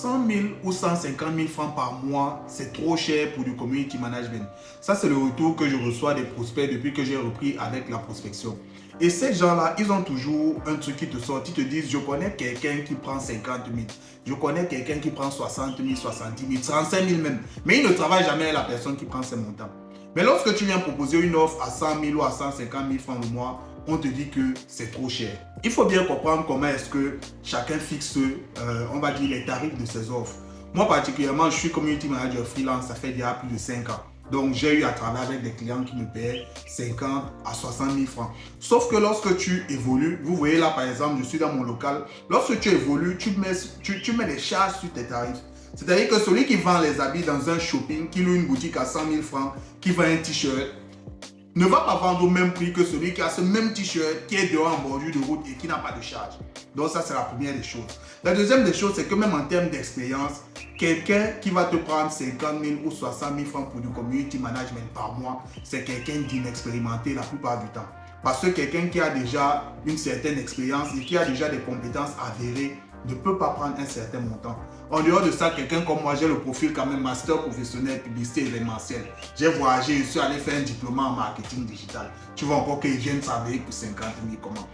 100 000 ou 150 000 francs par mois, c'est trop cher pour du community management. Ça, c'est le retour que je reçois des prospects depuis que j'ai repris avec la prospection. Et ces gens-là, ils ont toujours un truc qui te sort. Ils te disent, je connais quelqu'un qui prend 50 000. Je connais quelqu'un qui prend 60 000, 70 000, 35 000 même. Mais il ne travaille jamais avec la personne qui prend ces montants. Mais lorsque tu viens proposer une offre à 100 000 ou à 150 000 francs le mois, on te dit que c'est trop cher. Il faut bien comprendre comment est-ce que chacun fixe, on va dire, les tarifs de ses offres. Moi particulièrement, je suis community manager freelance, ça fait déjà plus de 5 ans. Donc, j'ai eu à travailler avec des clients qui me paient 50 à 60 000 francs. Sauf que lorsque tu évolues, vous voyez là par exemple, je suis dans mon local. Lorsque tu évolues, tu mets des charges sur tes tarifs. C'est-à-dire que celui qui vend les habits dans un shopping, qui loue une boutique à 100 000 francs, qui vend un t-shirt, ne va pas vendre au même prix que celui qui a ce même t-shirt, qui est dehors en bordure de route et qui n'a pas de charge. Donc ça, c'est la première des choses. La deuxième des choses, c'est que même en termes d'expérience, quelqu'un qui va te prendre 50 000 ou 60 000 francs pour du community management par mois, c'est quelqu'un d'inexpérimenté la plupart du temps. Parce que quelqu'un qui a déjà une certaine expérience et qui a déjà des compétences avérées ne peut pas prendre un certain montant. En dehors de ça, quelqu'un comme moi, j'ai le profil quand même master professionnel, publicité événementielle. J'ai voyagé, je suis allé faire un diplôme en marketing digital. Tu vois encore qu'ils viennent travailler pour 50 000 comment.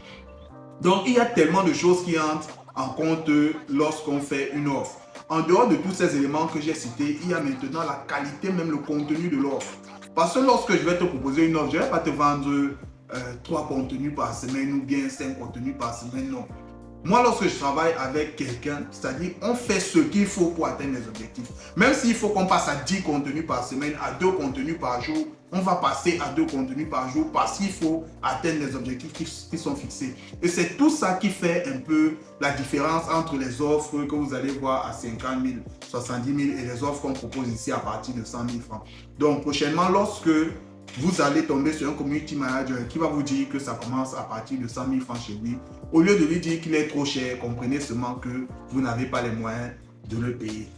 Donc, il y a tellement de choses qui entrent en compte lorsqu'on fait une offre. En dehors de tous ces éléments que j'ai cités, il y a maintenant la qualité, même le contenu de l'offre. Parce que lorsque je vais te proposer une offre, je ne vais pas te vendre 3 contenus par semaine ou bien 5 contenus par semaine, non. Moi, lorsque je travaille avec quelqu'un, c'est-à-dire on fait ce qu'il faut pour atteindre les objectifs. Même s'il faut qu'on passe à 10 contenus par semaine, à 2 contenus par jour, on va passer à 2 contenus par jour parce qu'il faut atteindre les objectifs qui sont fixés. Et c'est tout ça qui fait un peu la différence entre les offres que vous allez voir à 50 000, 70 000 et les offres qu'on propose ici à partir de 100 000 francs. Donc prochainement, lorsque vous allez tomber sur un community manager qui va vous dire que ça commence à partir de 100 000 francs chez lui. Au lieu de lui dire qu'il est trop cher, comprenez seulement que vous n'avez pas les moyens de le payer.